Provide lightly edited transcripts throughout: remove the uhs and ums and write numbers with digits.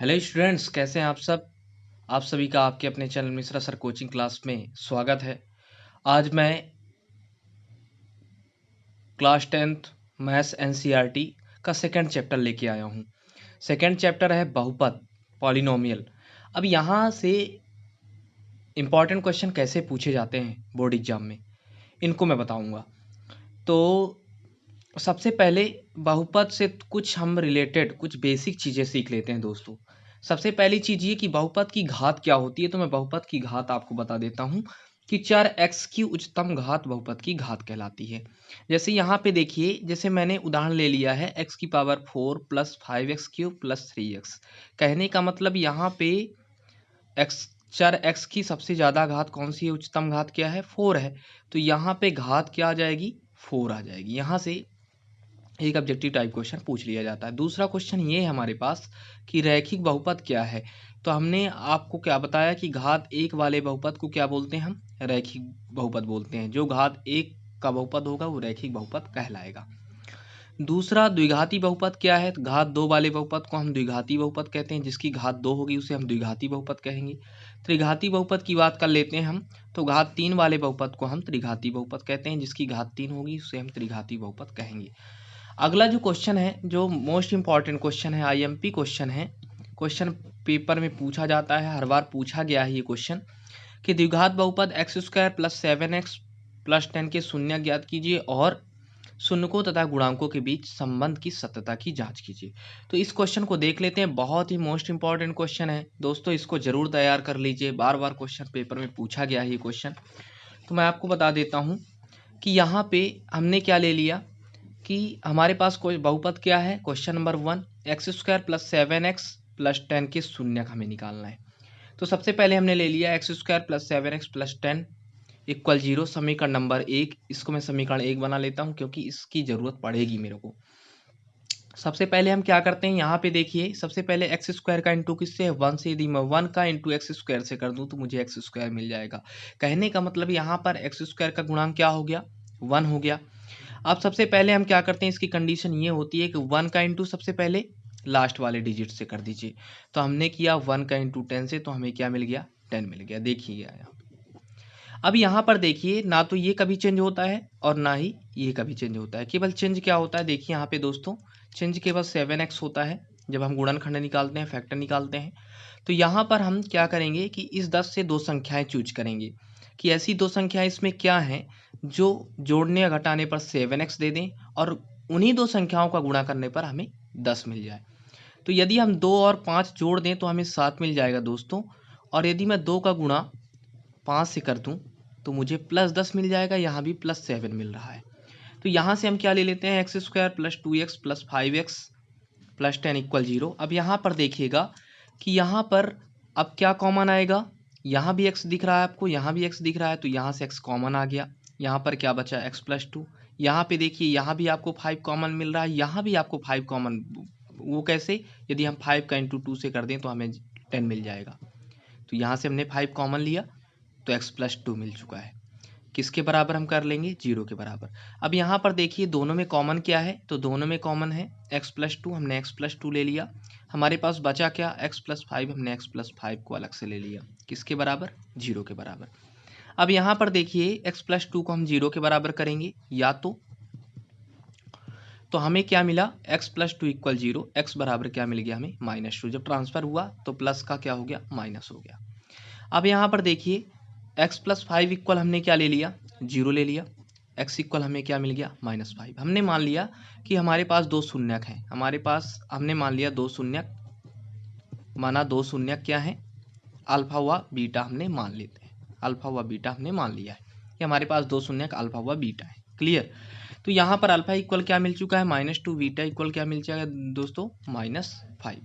Hello students, कैसे हैं आप सब। आप सभी का आपके अपने channel Mishra sir coaching class में स्वागत है। आज मैं क्लास 10th मैथ्स एनसीईआरटी का सेकंड चैप्टर लेके आया हूँ। सेकंड चैप्टर है बहुपद, पॉलिनोमियल। अब यहाँ से इम्पॉर्टेंट क्वेश्चन कैसे पूछे जाते हैं बोर्ड एग्जाम में, इनको मैं बताऊँगा। तो सबसे पहले बहुपद से कुछ हम रिलेटेड कुछ बेसिक चीज़ें सीख लेते हैं दोस्तों। सबसे पहली चीज़ ये कि बहुपद की घात क्या होती है, तो मैं बहुपद की घात आपको बता देता हूँ कि 4x की उच्चतम घात बहुपद की घात कहलाती है। जैसे यहाँ पे देखिए, जैसे मैंने उदाहरण ले लिया है x की power 4 plus 5x cube plus 3x। कहने का मतलब यहाँ पे x 4x की सबसे ज़्यादा घात कौन सी है, उच्चतम घात क्या है, 4 है। तो यहाँ पे घात क्या आ जाएगी, 4 आ जाएगी। यहाँ से एक ऑब्जेक्टिव टाइप क्वेश्चन पूछ लिया जाता है। दूसरा क्वेश्चन ये है हमारे पास कि रैखिक बहुपद क्या है। तो हमने आपको क्या बताया कि घात एक वाले बहुपद को क्या बोलते हैं, हम रैखिक बहुपद बोलते हैं। जो घात एक का बहुपद होगा वो रैखिक बहुपद कहलाएगा। दूसरा द्विघाती बहुपद क्या है, तो घात दो वाले बहुपद को हम द्विघाती बहुपद कहते हैं। जिसकी घात दो होगी उसे हम द्विघाती बहुपद कहेंगे। त्रिघाती बहुपद की बात कर लेते हैं हम, तो घात तीन वाले बहुपद को हम त्रिघाती बहुपद कहते हैं। जिसकी घात तीन होगी उसे हम त्रिघाती बहुपद कहेंगे। अगला जो क्वेश्चन है, जो मोस्ट इंपॉर्टेंट क्वेश्चन है, आईएमपी क्वेश्चन है, क्वेश्चन पेपर में पूछा जाता है, हर बार पूछा गया है ये क्वेश्चन कि द्विघात बहुपद x square plus 7x plus 10 के शून्य ज्ञात कीजिए और शून्यकों तथा गुणांकों के बीच संबंध की सत्यता की जांच कीजिए। तो इस क्वेश्चन को देख लेते हैं। बहुत ही मोस्ट इंपॉर्टेंट क्वेश्चन है दोस्तों, इसको जरूर तैयार कर लीजिए। बार बार क्वेश्चन पेपर में पूछा गया है ये क्वेश्चन। तो मैं आपको बता देता हूँ कि यहाँ पे हमने क्या ले लिया कि हमारे पास कोई बहुपद क्या है। Question number 1, x square plus 7x plus 10 के शून्यक हमें निकालना है। तो सबसे पहले हमने ले लिया x square plus 7x plus 10 equal 0, समीकरण नंबर 1। इसको मैं समीकरण 1 बना लेता हूँ क्योंकि इसकी ज़रूरत पड़ेगी मेरे को। सबसे पहले हम क्या करते हैं, यहाँ पे देखिए, सबसे पहले एक्स स्क्वायर का इंटू किससे है, 1 से। यदि मैं 1 का इंटू एक्स स्क्वायर से कर दूँ तो मुझे एक्स स्क्वायर मिल जाएगा। कहने का मतलब यहाँ पर एक्स स्क्वायर का गुणांक क्या हो गया, 1 हो गया। अब सबसे पहले हम क्या करते हैं, इसकी कंडीशन ये होती है कि 1 का इंटू सबसे पहले लास्ट वाले डिजिट से कर दीजिए। तो हमने किया 1 का इंटू 10 से, तो हमें क्या मिल गया, 10 मिल गया। देखिए यहाँ, अब यहाँ पर देखिए, ना तो ये कभी चेंज होता है और ना ही ये कभी चेंज होता है। केवल चेंज क्या होता है, देखिए यहाँ पे दोस्तों, चेंज केवल 7x होता है जब हम गुणनखंड निकालते हैं, फैक्टर निकालते हैं। तो यहाँ पर हम क्या करेंगे कि इस 10 से दो संख्याएं चूज करेंगे कि ऐसी दो संख्याएं इसमें क्या हैं जो जोड़ने या घटाने पर 7x दे दें और उन्हीं दो संख्याओं का गुणा करने पर हमें 10 मिल जाए। तो यदि हम 2 और 5 जोड़ दें तो हमें 7 मिल जाएगा दोस्तों। और यदि मैं 2 का गुणा 5 से कर दूं तो मुझे प्लस 10 मिल जाएगा। यहाँ भी प्लस 7 मिल रहा है। तो यहाँ से हम क्या ले लेते हैं, x square plus 2x plus 5x plus 10 equal 0। अब यहाँ पर देखिएगा कि यहाँ पर अब क्या कॉमन आएगा, यहाँ भी x दिख रहा है आपको, यहाँ भी x दिख रहा है, तो यहाँ से x कॉमन आ गया। यहाँ पर क्या बचा, x प्लस 2। यहाँ पे देखिए, यहाँ भी आपको 5 कॉमन मिल रहा है, यहाँ भी आपको 5 कॉमन। वो कैसे, यदि हम 5 का इंटू 2 से कर दें तो हमें 10 मिल जाएगा। तो यहाँ से हमने 5 कॉमन लिया तो x प्लस 2 मिल चुका है। किसके बराबर हम कर लेंगे, 0 के बराबर। अब यहाँ पर देखिए दोनों में कॉमन क्या है, तो दोनों में कॉमन है x प्लस 2, हमने x प्लस 2 ले लिया। हमारे पास बचा क्या, x प्लस 5, हमने x प्लस 5 को अलग से ले लिया। किसके बराबर, 0 के बराबर। अब यहाँ पर देखिए x प्लस 2 को हम 0 के बराबर करेंगे या तो हमें क्या मिला, x प्लस 2 इक्वल 0, x बराबर क्या मिल गया हमें, -2। जब ट्रांसफर हुआ तो प्लस का क्या हो गया, माइनस हो गया। अब यहाँ पर देखिए, x प्लस 5 इक्वल हमने क्या ले लिया, 0 ले लिया। x इक्वल हमें क्या मिल गया, -5। हमने मान लिया कि हमारे पास दो शून्यक हैं, हमारे पास हमने मान लिया दो शून्यक, माना दो शून्यक क्या है, अल्फा व बीटा हमने मान लेते हैं, अल्फा व बीटा हमने मान लिया है कि हमारे पास दो शून्यक अल्फा व बीटा है। क्लियर। तो यहाँ पर अल्फा इक्वल क्या मिल चुका है, -2, बीटा इक्वल क्या मिल जाएगा दोस्तों, -5।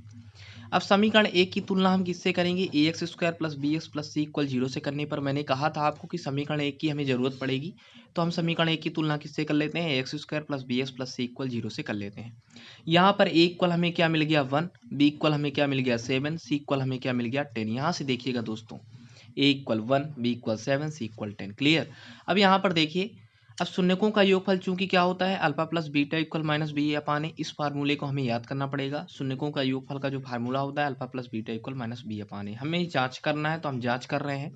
अब समीकरण एक की तुलना हम किससे करेंगे, A x square plus B x plus C equal 0 से करने पर मैंने कहा था आपको कि समीकरण एक की हमें जरूरत पड़ेगी। तो हम समीकरण एक की तुलना किससे कर लेते हैं, A x square plus B x plus C equal 0 से कर लेते हैं। यहाँ पर ए इक्वल हमें क्या मिल गया, 1, बी इक्वल हमें क्या मिल गया, 7, सी इक्वल हमें क्या मिल गया, 10। यहाँ से देखिएगा दोस्तों, ए इक्वल 1, बी इक्वल 7, सी इक्वल 10। क्लियर। अब यहाँ पर देखिए, अब शून्यकों का योगफल चूंकि क्या होता है alpha plus beta equal minus B upon A, इस फार्मूले को हमें याद करना पड़ेगा। शून्यकों का योगफल का जो फार्मूला होता है alpha plus beta equal minus B upon A, हमें जांच करना है तो हम जांच कर रहे हैं।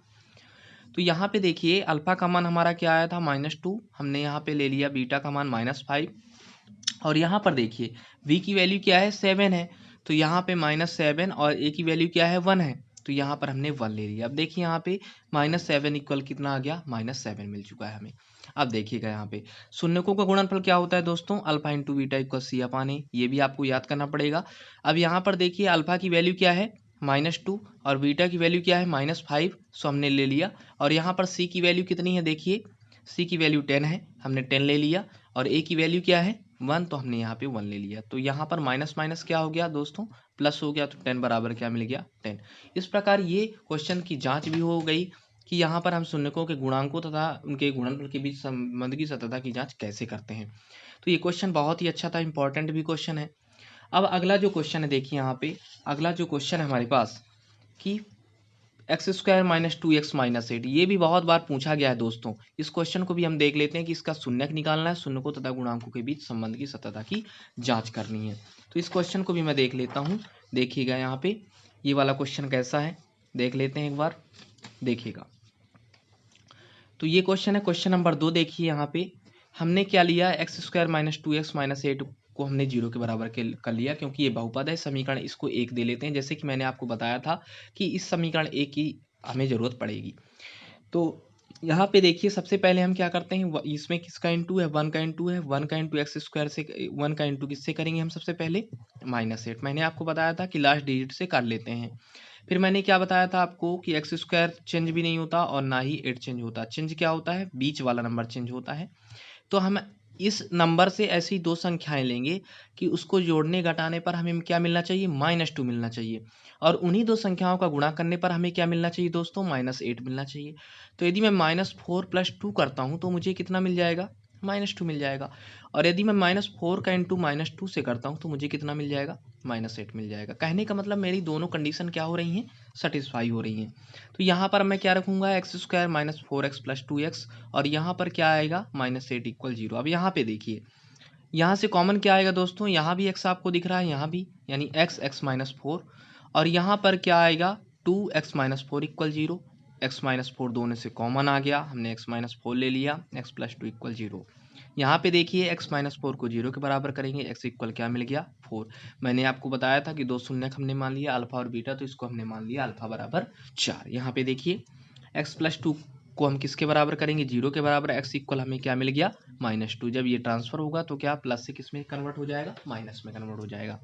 तो यहाँ पे देखिए अल्फा का मान हमारा क्या आया था -2, हमने यहाँ पे ले लिया बीटा का मान -5 और यहाँ पर देखिए v की वैल्यू क्या है 7 है, तो यहाँ पे -7 और a की वैल्यू क्या है 1 है, तो यहाँ पर हमने 1 ले लिया। अब देखिए यहाँ पे -7 इक्वल कितना आ गया -7 मिल चुका है हमें। अब देखिएगा यहाँ पे शून्यकों का गुणनफल क्या होता है दोस्तों alpha into beta equal C upon A, ये भी आपको याद करना पड़ेगा। अब यहाँ पर देखिए अल्फा की वैल्यू क्या है -2 और बीटा की वैल्यू क्या है -5, सो हमने ले लिया। और यहाँ पर सी की वैल्यू कितनी है देखिए सी की वैल्यू 10 है, हमने 10 ले लिया और ए की वैल्यू क्या है 1, तो हमने यहाँ पे 1 ले लिया। तो यहाँ पर माइनस माइनस क्या हो गया दोस्तों प्लस हो गया, तो 10 बराबर क्या मिल गया 10। इस प्रकार ये क्वेश्चन की जांच भी हो गई कि यहाँ पर हम शून्यकों के गुणांकों तथा उनके गुणनफल के बीच संबंध की सत्यता की जांच कैसे करते हैं। तो ये क्वेश्चन बहुत ही अच्छा था, इंपॉर्टेंट भी क्वेश्चन है। अब अगला जो क्वेश्चन है देखिए यहाँ पे अगला जो क्वेश्चन है हमारे पास कि x² - 2x - 8, ये भी बहुत बार पूछा गया है दोस्तों। इस क्वेश्चन को भी हम देख लेते हैं कि इसका शून्यक निकालना है, शून्यकों तथा गुणांकों के बीच संबंध की सत्यता की जांच करनी है। तो इस क्वेश्चन को भी मैं देख लेता हूँ, देखिएगा यहाँ पे ये वाला क्वेश्चन कैसा है देख लेते हैं एक बार, देखिएगा। तो ये क्वेश्चन है क्वेश्चन नंबर 2। देखिए यहाँ पे हमने क्या लिया x² - 2x - 8 को हमने 0 के बराबर कर लिया, क्योंकि ये बहुपद है समीकरण, इसको 1 दे लेते हैं। जैसे कि मैंने आपको बताया था कि इस समीकरण 1 की हमें ज़रूरत पड़ेगी। तो यहाँ पे देखिए सबसे पहले हम क्या करते हैं, इसमें किसका इंटू है 1 का इंटू है, 1 का इंटू x² से 1 का इंटू किससे करेंगे हम सबसे पहले -8। मैंने आपको बताया था कि लास्ट डिजिट से कर लेते हैं। फिर मैंने क्या बताया था आपको कि x² चेंज भी नहीं होता और ना ही 8 चेंज होता, चेंज क्या होता है बीच वाला नंबर चेंज होता है। तो हम इस नंबर से ऐसी दो संख्याएं लेंगे कि उसको जोड़ने घटाने पर हमें क्या मिलना चाहिए -2 मिलना चाहिए, और उन्हीं दो संख्याओं का गुणा करने पर हमें क्या मिलना चाहिए दोस्तों -8 मिलना चाहिए। तो यदि मैं -4 + 2 करता हूं तो मुझे कितना मिल जाएगा -2 मिल जाएगा, और यदि मैं -4 का इंटू -2 से करता हूं तो मुझे कितना मिल जाएगा -8 मिल जाएगा। कहने का मतलब मेरी दोनों कंडीशन क्या हो रही हैं सेटिस्फाई हो रही हैं। तो यहाँ पर मैं क्या रखूंगा x² - 4x + 2x, और यहाँ पर क्या आएगा -8 = 0। अब यहाँ पे देखिए यहाँ से कॉमन क्या आएगा दोस्तों, यहाँ भी x आपको दिख रहा है, यहाँ भी, यानी x - 4, और यहाँ पर क्या आएगा 2x - 4 = 0। x - 4 दोनों से कॉमन आ गया, हमने x - 4 ले लिया, x + 2 = 0। यहाँ पे देखिए x - 4 को 0 के बराबर करेंगे, x इक्वल क्या मिल गया 4। मैंने आपको बताया था कि दो शून्यक हमने मान लिया अल्फा और बीटा, तो इसको हमने मान लिया अल्फा बराबर 4। यहाँ पे देखिए x + 2 को हम किसके बराबर करेंगे 0 के बराबर, x इक्वल हमें क्या मिल गया -2। जब ये ट्रांसफर होगा तो क्या प्लस से किस में कन्वर्ट हो जाएगा माइनस में कन्वर्ट हो जाएगा।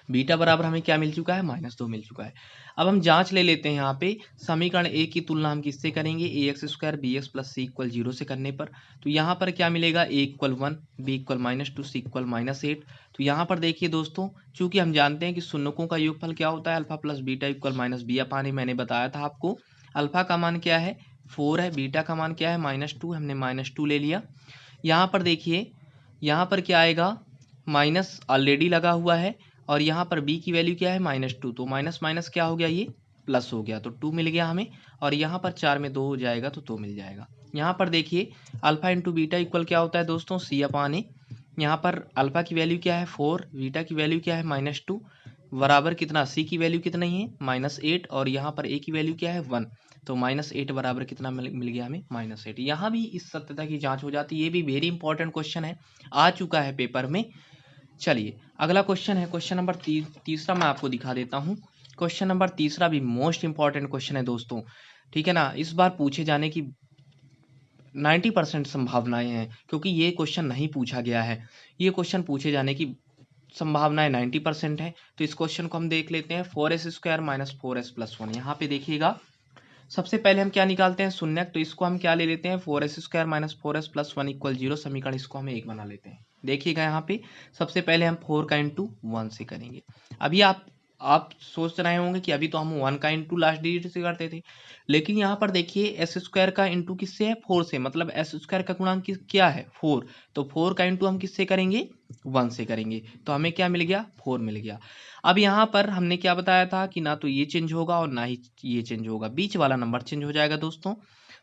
बीटा बराबर हमें क्या मिल चुका है -2 मिल चुका है। अब हम जांच ले लेते हैं यहाँ पे समीकरण ए की तुलना हम किससे करेंगे ax² bx + c = 0 से करने पर। तो यहाँ पर क्या मिलेगा a = 1, b = -2, c = -8। तो यहाँ पर देखिए दोस्तों चूंकि हम जानते हैं कि शून्यकों का योगफल क्या होता है alpha plus beta equal -b अपान ए, मैंने बताया था आपको अल्फा का मान क्या है 4 है, बीटा का मान क्या है -2, हमने -2 ले लिया। यहाँ पर देखिए यहाँ पर क्या आएगा माइनस ऑलरेडी लगा हुआ है, और यहाँ पर b की वैल्यू क्या है -2, तो माइनस माइनस क्या हो गया ये प्लस हो गया, तो 2 मिल गया हमें, और यहाँ पर 4 में 2 हो जाएगा तो 2 मिल जाएगा। यहाँ पर देखिए अल्फा इंटू बीटा इक्वल क्या होता है दोस्तों c अपान ए, यहाँ पर अल्फा की वैल्यू क्या है 4, बीटा की वैल्यू क्या है -2, बराबर कितना c की वैल्यू कितना ही है -8, और यहाँ पर a की वैल्यू क्या है 1, तो -8 बराबर कितना मिल गया हमें -8। यहाँ भी इस सत्यता की जांच हो जाती है, ये भी वेरी इंपॉर्टेंट क्वेश्चन है, आ चुका है पेपर में। चलिए अगला क्वेश्चन है क्वेश्चन नंबर तीसरा, मैं आपको दिखा देता हूँ। क्वेश्चन नंबर तीसरा भी मोस्ट इंपॉर्टेंट क्वेश्चन है दोस्तों, ठीक है ना। इस बार पूछे जाने की 90% संभावनाएं हैं, क्योंकि ये क्वेश्चन नहीं पूछा गया है, ये क्वेश्चन पूछे जाने की संभावनाएं 90% है। तो इस क्वेश्चन को हम देख लेते हैं 4s² - 4s + 1। यहाँ पे देखिएगा सबसे पहले हम क्या निकालते हैं शून्यक, तो इसको हम क्या ले लेते हैं 4s² - 4s + 1 = 0 समीकरण, इसको हमें 1 बना लेते हैं। देखिएगा यहाँ पे सबसे पहले हम 4 का इंटू 1 से करेंगे। अभी आप सोच रहे होंगे कि अभी तो हम 1 का इंटू लास्ट डिजिट से करते थे, लेकिन यहाँ पर देखिए s² का इंटू किससे है 4 से, मतलब s² का गुणांक क्या है 4, तो 4 का इंटू हम किससे करेंगे 1 से करेंगे, तो हमें क्या मिल गया 4 मिल गया। अब यहाँ पर हमने क्या बताया था कि ना तो ये चेंज होगा और ना ही ये चेंज होगा, बीच वाला नंबर चेंज हो जाएगा दोस्तों।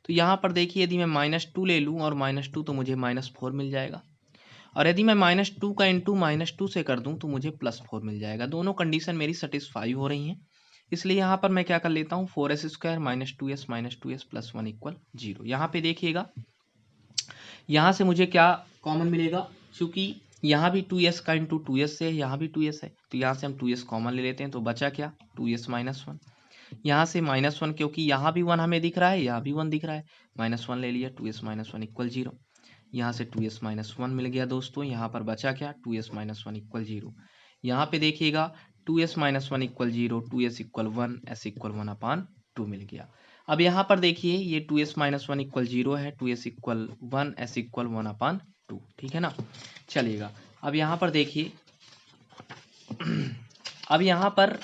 तो यहाँ पर देखिए यदि मैं -2 ले लूँ और -2 तो मुझे -4 मिल जाएगा, और यदि मैं -2 का इंटू -2 से कर दूँ तो मुझे +4 मिल जाएगा। दोनों कंडीशन मेरी सेटिस्फाई हो रही हैं, इसलिए यहाँ पर मैं क्या कर लेता हूँ, 4s square -2s plus 1 equal 0। यहाँ पे देखिएगा, यहाँ से मुझे क्या कॉमन मिलेगा, क्योंकि यहाँ भी 2s का इंटू 2s से है, यहाँ भी 2s है, तो यहाँ से हम 2s कॉमन ले लेते हैं, तो बचा क्या 2s -1। यहाँ से -1, क्योंकि यहाँ भी 1 हमें दिख रहा है, यहाँ भी 1 दिख रहा है, -1 ले लिया, 2s -1 इक्वल 0। यहाँ से 2s -1 मिल गया दोस्तों, यहाँ पर बचा क्या 2s -1 इक्वल 0। यहाँ पे देखिएगा 2s -1 equal 0, 2s equal 1, s equal 1/2 मिल गया। अब यहाँ पर देखिए ये 2s -1 इक्वल 0 है, 2s इक्वल 1, s इक्वल 1/2, ठीक है ना। चलिएगा अब यहाँ पर देखिए, अब यहाँ पर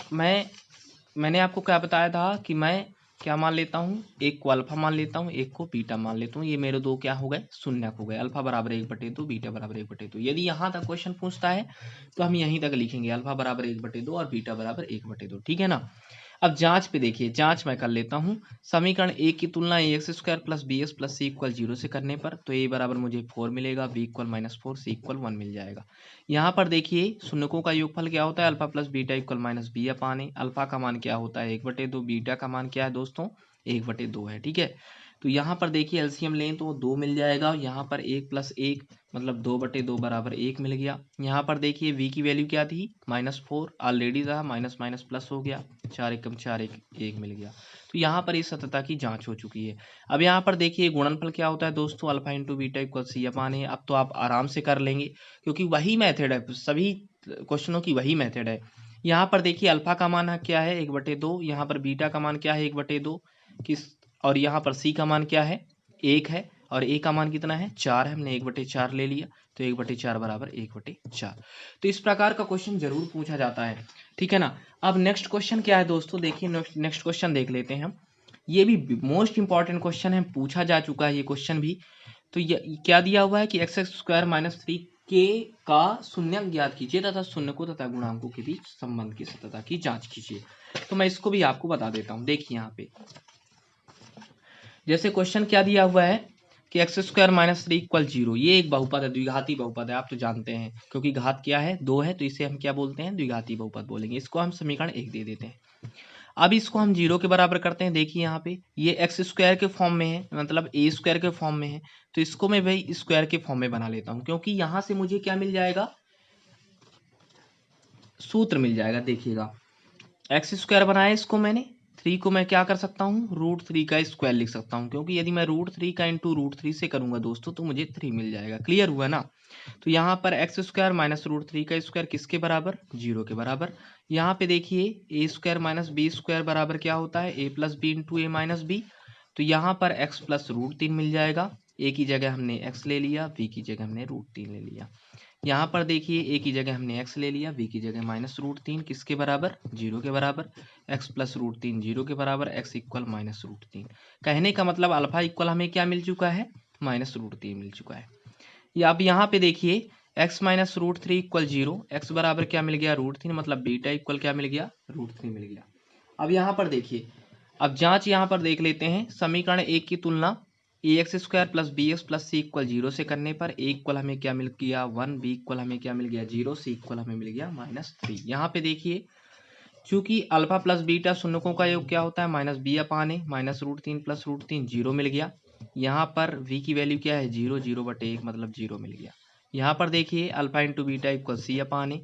मैंने आपको क्या बताया था कि मैं क्या मान लेता हूँ, एक को अल्फा मान लेता हूँ, एक को बीटा मान लेता हूँ। ये मेरे दो क्या हो गए, शून्यक हो गए, अल्फा बराबर 1/2, बीटा बराबर 1/2। यदि यहाँ तक क्वेश्चन पूछता है तो हम यहीं तक लिखेंगे, अल्फा बराबर 1/2 और बीटा बराबर 1/2, ठीक है ना। अब जांच पे देखिए, जांच मैं कर लेता हूँ। समीकरण ए की तुलना ax square plus B x plus C equal 0 से करने पर, तो ए बराबर मुझे 4 मिलेगा, बी इक्वल -4, सी इक्वल 1 मिल जाएगा। यहाँ पर देखिए शून्यकों का योगफल क्या होता है, alpha plus beta equal -b अपान ए। अल्फा का मान क्या होता है 1/2, बीटा का मान क्या है दोस्तों 1/2 है, ठीक है। तो यहाँ पर देखिए एलसीएम लें तो 2 मिल जाएगा, यहाँ पर 1 + 1 मतलब 2/2 बराबर 1 मिल गया। यहाँ पर देखिए v की वैल्यू क्या थी -4, ऑलरेडी था, माइनस माइनस प्लस हो गया, 4 एकम 4 1 मिल गया। तो यहाँ पर इस सतता की जांच हो चुकी है। अब यहाँ पर देखिए गुणनफल क्या होता है दोस्तों, alpha into beta equal C upon A. अब तो आप आराम से कर लेंगे क्योंकि वही मेथड है, सभी क्वेश्चनों की वही मेथड है। यहाँ पर देखिए अल्फा का मान क्या है 1/2, यहाँ पर बीटा का मान क्या है 1/2 किस, और यहाँ पर सी का मान क्या है 1 है, और ए का मान कितना है 4 है, हमने 1/4 ले लिया, तो 1/4 बराबर 1/4। तो इस प्रकार का क्वेश्चन जरूर पूछा जाता है, ठीक है ना। अब नेक्स्ट क्वेश्चन क्या है दोस्तों, देखिए नेक्स्ट क्वेश्चन देख लेते हैं हम। ये भी मोस्ट इंपॉर्टेंट क्वेश्चन है, पूछा जा चुका है ये क्वेश्चन भी। तो ये क्या दिया हुआ है कि x स्क्वायर -3 के का शून्यक ज्ञात कीजिए तथा शून्यकों तथा गुणांकों के बीच संबंध की सतता की जांच कीजिए। तो मैं इसको भी आपको बता देता हूँ। देखिए यहाँ पे जैसे क्वेश्चन क्या दिया हुआ है कि x स्क्वायर -3 इक्वल 0, ये एक बहुपद है, द्विघाती बहुपद है, आप तो जानते हैं, क्योंकि घात क्या है 2 है, तो इसे हम क्या बोलते हैं द्विघाती बहुपद बोलेंगे। इसको हम समीकरण 1 दे देते हैं। अब इसको हम 0 के बराबर करते हैं। देखिए यहाँ पे ये एक्स स्क्वायर के फॉर्म में है, मतलब ए स्क्वायर के फॉर्म में है, तो इसको मैं भाई स्क्वायर के फॉर्म में बना लेता हूँ, क्योंकि यहाँ से मुझे क्या मिल जाएगा, सूत्र मिल जाएगा। देखिएगा एक्स स्क्वायर बनाया इसको मैंने, 3 को मैं क्या कर सकता हूँ √3 का स्क्वायर लिख सकता हूँ, क्योंकि यदि मैं √3 का इंटू √3 से करूंगा दोस्तों तो मुझे 3 मिल जाएगा। क्लियर हुआ ना। तो यहाँ पर एक्स स्क्वायर माइनस √3 का स्क्वायर किसके बराबर 0 के बराबर। यहाँ पे देखिए A square minus B square बराबर क्या होता है a + b into A minus B. तो यहाँ पर x प्लस √3 मिल जाएगा, a की जगह हमने x ले लिया, b की जगह हमने √3 ले लिया। यहाँ पर देखिए a की जगह हमने x ले लिया, b की जगह -√3 किसके बराबर 0 के बराबर, x प्लस √3 0 के बराबर, x इक्वल -√3। कहने का मतलब अल्फा इक्वल हमें क्या मिल चुका है -√3 मिल चुका है। या अब यहाँ पे देखिए x माइनस √3 इक्वल 0, x बराबर क्या मिल गया √3, मतलब बीटा इक्वल क्या मिल गया √3 मिल गया। अब यहाँ पर देखिए, अब जांच यहाँ पर देख लेते हैं। समीकरण 1 की तुलना ax square plus B x plus C equal 0 से करने पर a इक्वल हमें क्या मिल गया 1, b इक्वल हमें क्या मिल गया 0, c इक्वल हमें मिल गया -3। यहाँ पे देखिए चूंकि अल्फा प्लस बीटा शून्यकों का योग क्या होता है -b अपान ए, -√3 प्लस √3 0 मिल गया। यहाँ पर v की वैल्यू क्या है 0, 0/1 मतलब 0 मिल गया। यहाँ पर देखिए alpha into beta equal C upon A,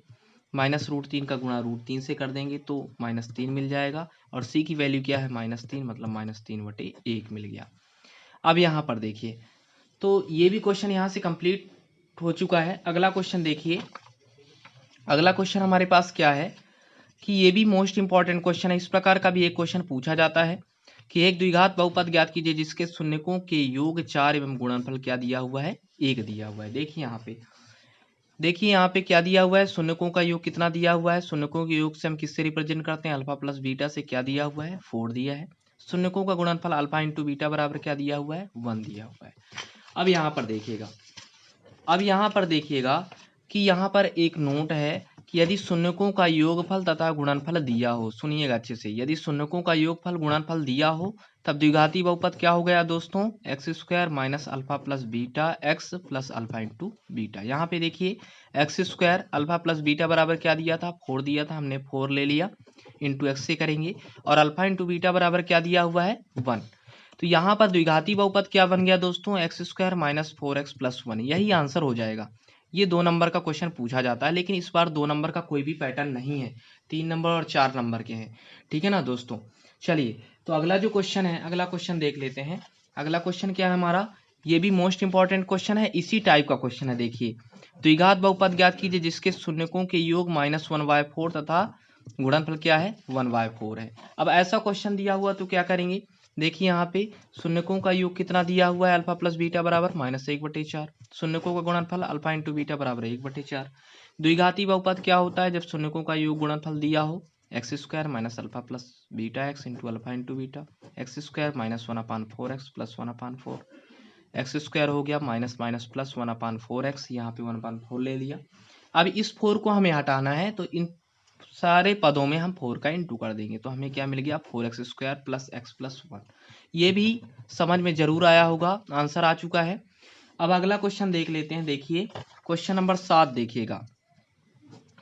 -√3 का गुणा √3 से कर देंगे तो -3 मिल जाएगा, और c की वैल्यू क्या है -3 मतलब -3/1 मिल गया। अब यहाँ पर देखिए, तो ये भी क्वेश्चन यहाँ से कंप्लीट हो चुका है। अगला क्वेश्चन देखिए, अगला क्वेश्चन हमारे पास क्या है कि ये भी मोस्ट इंपॉर्टेंट क्वेश्चन है। इस प्रकार का भी एक क्वेश्चन पूछा जाता है कि एक द्विघात बहुपद ज्ञात कीजिए जिसके शून्यकों के योग 4 एवं गुणनफल क्या दिया हुआ है 1 दिया हुआ है। देखिए यहाँ पे क्या दिया हुआ है, शून्यकों का योग कितना दिया हुआ है, शून्यकों के योग से हम किससे रिप्रेजेंट करते हैं अल्फा प्लस बीटा से, क्या दिया हुआ है 4 दिया है। शून्यकों का गुणनफल अल्फा इंटू बीटा बराबर क्या दिया हुआ है 1 दिया हुआ है। अब यहाँ पर देखिएगा कि यहाँ पर एक नोट है कि यदि शून्यकों का योगफल तथा गुणनफल दिया हो, सुनिएगा अच्छे से, यदि शून्यकों का योगफल गुणनफल दिया हो तब द्विघाती बहुपद क्या हो गया दोस्तों, x square minus alpha plus beta x plus alpha into beta. यहाँ पे देखिए x square alpha plus beta बराबर क्या दिया था, 4 दिया था, हमने 4 ले लिया, इंटू एक्स से करेंगे, और अल्फा इंटू बीटा बराबर क्या दिया हुआ है, 1। तो यहाँ पर द्विघाती बहुपद क्या बन गया दोस्तों, x square minus 4x plus 1, यही आंसर हो जाएगा। ये 2 नंबर का क्वेश्चन पूछा जाता है, लेकिन इस बार 2 नंबर का कोई भी पैटर्न नहीं है, 3 नंबर और 4 नंबर के हैं, ठीक है ना दोस्तों। चलिए तो अगला जो क्वेश्चन है, अगला क्वेश्चन देख लेते हैं। अगला क्वेश्चन क्या है हमारा, ये भी मोस्ट इंपॉर्टेंट क्वेश्चन है, इसी टाइप का क्वेश्चन है। देखिए द्विघात बहुपद ज्ञात कीजिए जिसके शून्यकों के योग -1/4 तथा गुणनफल क्या है, 1/4 है। अब ऐसा क्वेश्चन दिया हुआ तो क्या करेंगे, देखिए यहाँ पे शून्यकों का योग कितना दिया हुआ है, अल्फा प्लस बीटा बराबर -1/4, शून्यकों का गुणनफल अल्फा इंटू बीटा बराबर 1/4। द्विघाती बहुपद क्या होता है, जब शून्यकों का योग गुणनफल दिया हो, x square minus alpha plus beta x into alpha into beta, x square minus 1/4x plus 1/4, x square हो गया माइनस माइनस प्लस 1/4x, यहाँ पे 1/4 ले लिया। अब इस 4 को हमें हटाना है, तो इन सारे पदों में हम 4 का इंटू कर देंगे, तो हमें क्या मिल गया, 4x square plus x plus 1। ये भी समझ में जरूर आया होगा, आंसर आ चुका है। अब अगला क्वेश्चन देख लेते हैं। देखिए क्वेश्चन नंबर 7 देखिएगा।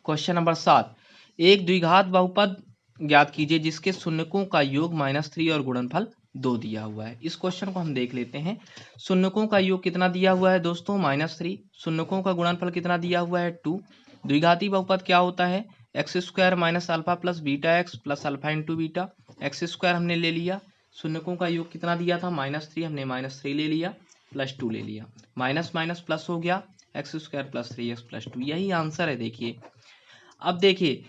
क्वेश्चन नंबर 7, एक द्विघात बहुपद ज्ञात कीजिए जिसके शून्यकों का योग -3 और गुणनफल 2 दिया हुआ है। इस क्वेश्चन को हम देख लेते हैं। शून्यकों का योग कितना दिया हुआ है दोस्तों, -3, शून्यकों का गुणनफल कितना दिया हुआ है, 2। द्विघाती बहुपद क्या होता है, x square minus alpha plus beta x plus alpha into beta, x square हमने ले लिया, शून्यकों का योग कितना दिया था, -3, हमने -3 ले लिया, प्लस 2 ले लिया, माइनस माइनस प्लस हो गया, x square plus 3x plus 2, यही आंसर है। देखिए अब देखिए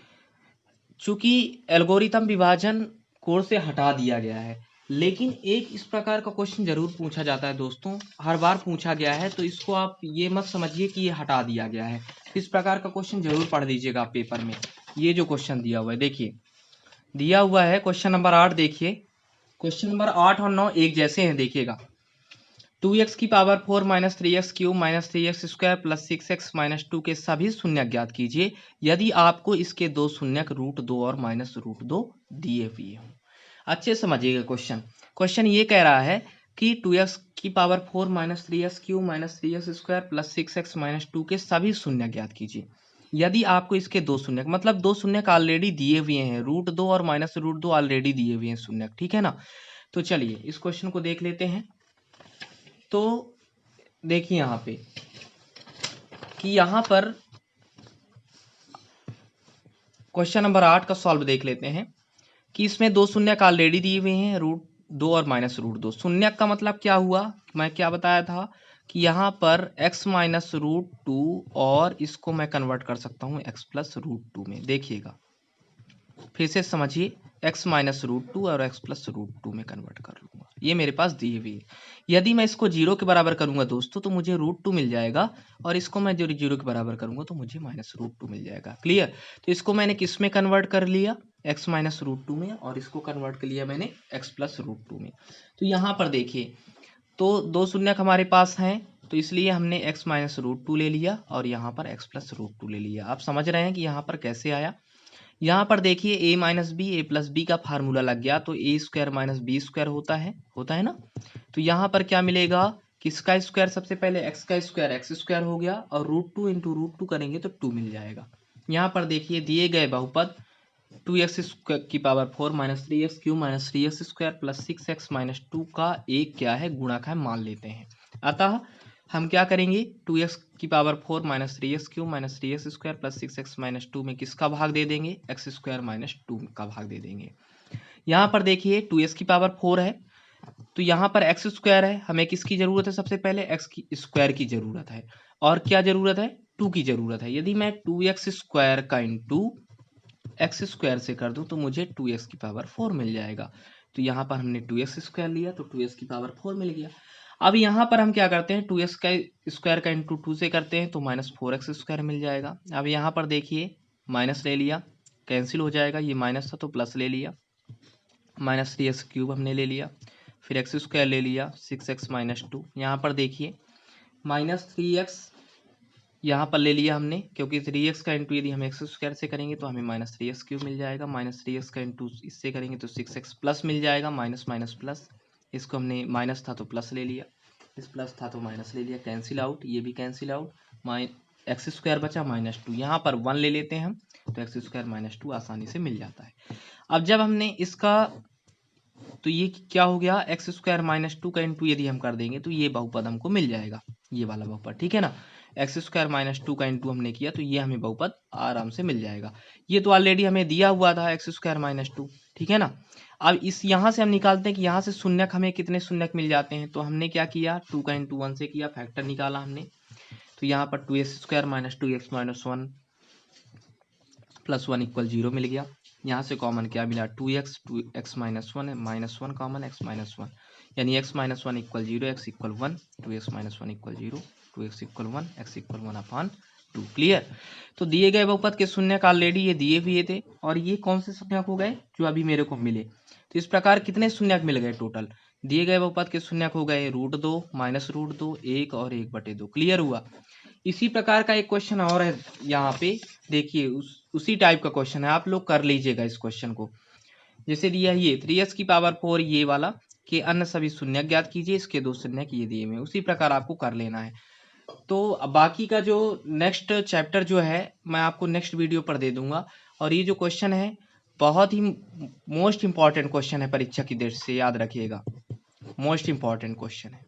चूंकि एल्गोरिथम विभाजन कोर्स से हटा दिया गया है, लेकिन एक इस प्रकार का क्वेश्चन जरूर पूछा जाता है दोस्तों, हर बार पूछा गया है, तो इसको आप ये मत समझिए कि ये हटा दिया गया है। इस प्रकार का क्वेश्चन जरूर पढ़ लीजिएगा आप पेपर में। ये जो क्वेश्चन दिया हुआ है, देखिए दिया हुआ है क्वेश्चन नंबर 8। देखिए क्वेश्चन नंबर 8 और 9 एक जैसे हैं, देखिएगा 2x की power 4 minus 3x cube minus 3x square plus 6x minus 2 के सभी शून्यक ज्ञात कीजिए यदि आपको इसके दो शून्यक √2 और -√2 दिए हुए हों। अच्छे समझिएगा क्वेश्चन। क्वेश्चन ये कह रहा है कि 2x की power 4 minus 3x cube minus 3x square plus 6x minus 2 के सभी शून्यक ज्ञात कीजिए यदि आपको इसके दो शून्यक, मतलब दो शून्यक ऑलरेडी दिए हुए हैं, √2 और -√2 ऑलरेडी दिए हुए हैं शून्यक, ठीक है ना। तो चलिए इस क्वेश्चन को देख लेते हैं। तो देखिए यहाँ पे कि यहाँ पर क्वेश्चन नंबर 8 का सॉल्व देख लेते हैं कि इसमें दो शून्यक ऑलरेडी दिए हुए हैं, √2 और -√2। शून्यक का मतलब क्या हुआ, मैं क्या बताया था कि यहाँ पर x माइनस √2 और इसको मैं कन्वर्ट कर सकता हूँ x प्लस √2 में। देखिएगा फिर से समझिए, x माइनस √2 और x प्लस √2 में कन्वर्ट कर लूंगा, ये मेरे पास दी हुई है। यदि मैं इसको 0 के बराबर करूंगा दोस्तों तो मुझे √2 मिल जाएगा, और इसको मैं जो 0 के बराबर करूंगा तो मुझे -√2 मिल जाएगा। क्लियर। तो इसको मैंने किस में कन्वर्ट कर लिया, x माइनस √2 में, और इसको कन्वर्ट कर लिया मैंने x प्लस √2 में। तो यहाँ पर देखिए तो दो शून्यक हमारे पास हैं, तो इसलिए हमने x माइनस √2 ले लिया और यहाँ पर x प्लस √2 ले लिया। आप समझ रहे हैं कि यहाँ पर कैसे आया। यहाँ पर देखिए a minus B A plus B का फार्मूला लग गया, तो A square minus B square होता है ना। तो यहाँ पर क्या मिलेगा, किसका स्क्वायर, सबसे पहले x का स्क्वायर x स्क्वायर हो गया, और √2 इंटू √2 करेंगे तो 2 मिल जाएगा। यहाँ पर देखिए दिए गए बहुपद 2x की power 4 minus 3x cube minus 3x square plus 6x minus 2 का एक क्या है, गुणक है, मान लेते हैं। अतः हम क्या करेंगे, 2x की power 4 minus 3x cube minus 3x square plus 6x minus 2 में किसका भाग दे देंगे, x स्क्वायर माइनस 2 का भाग दे देंगे। यहाँ पर देखिए 2x की पावर 4 है, तो यहाँ पर x स्क्वायर है, हमें किसकी जरूरत है, सबसे पहले x की स्क्वायर की जरूरत है, और क्या जरूरत है, 2 की जरूरत है। यदि मैं 2x स्क्वायर का इंटू एक्स स्क्वायर से कर दूं तो मुझे 2x की पावर 4 मिल जाएगा। तो यहाँ पर हमने 2x स्क्वायर लिया तो 2x की पावर 4 मिल गया। अब यहाँ पर हम क्या करते हैं, 2x का स्क्वायर का इंटू 2 से करते हैं तो -4x स्क्वायर मिल जाएगा। अब यहाँ पर देखिए माइनस ले लिया, कैंसिल हो जाएगा, ये माइनस था तो प्लस ले लिया, -3x क्यूब हमने ले लिया, फिर एक्स स्क्वायर ले लिया 6x माइनस 2। यहाँ पर देखिए -3x यहाँ पर ले लिया हमने, क्योंकि 3x का इंटू यदि हम एक्स स्क्वायर से करेंगे तो हमें -3x क्यूब मिल जाएगा, -3x का इंटू इससे करेंगे तो 6x प्लस मिल जाएगा, माइनस माइनस प्लस। इसको हमने माइनस था तो प्लस ले लिया, इस प्लस था तो माइनस ले लिया, कैंसिल आउट, ये भी कैंसिल आउट, एक्स स्क्वायर बचा -2, यहाँ पर 1 ले लेते हैं हम तो एक्स स्क्वायर -2 आसानी से मिल जाता है। अब जब हमने इसका तो ये क्या हो गया, एक्स स्क्वायर -2 का इंटू यदि हम कर देंगे तो ये बहुपद हमको मिल जाएगा, ये वाला बहुपद, ठीक है ना। एक्स स्क्वायर -2 का इंटू हमने किया तो ये हमें बहुपद आराम से मिल जाएगा। ये तो ऑलरेडी हमें दिया हुआ था एक्स स्क्वायर -2, ठीक है ना। अब इस यहाँ से हम निकालते हैं कि यहाँ से शून्यक हमें कितने शून्यक मिल जाते हैं, तो हमने क्या किया, 2 का इंटू 1 से किया, फैक्टर निकाला हमने, तो यहाँ पर 2x स्क्वायर -2x - 1 +1 = 0 मिल गया। यहाँ से कॉमन क्या मिला, 2x -1 कॉमन, x -1, यानी x - 1 = 0, x = 1, 2x - 1 = 0, 2x = 1, x = 1/2। Clear. तो दिए गए बहुपद के शून्यक ऑलरेडी ये दिए हुए थे, और ये कौन से शून्यक हो गए, जो अभी मेरे को मिले। तो इस प्रकार कितने शून्यक मिल गए टोटल, दिए गए बहुपद के शून्यक हो गए √2, -√2, 1 और 1/2। क्लियर हुआ। इसी प्रकार का एक क्वेश्चन और है यहाँ पे, देखिए उसी टाइप का क्वेश्चन है, आप लोग कर लीजिएगा इस क्वेश्चन को। जैसे दिया है ये 3x⁴ ये वाला कि अन्य सभी शून्यक ज्ञात कीजिए, इसके 2 शून्यक ये दिए हुए, उसी प्रकार आपको कर लेना है। तो अब बाकी का जो नेक्स्ट चैप्टर जो है मैं आपको नेक्स्ट वीडियो पर दे दूंगा। और ये जो क्वेश्चन है बहुत ही मोस्ट इंपॉर्टेंट क्वेश्चन है, परीक्षा की दृष्टि से याद रखिएगा, मोस्ट इंपॉर्टेंट क्वेश्चन है।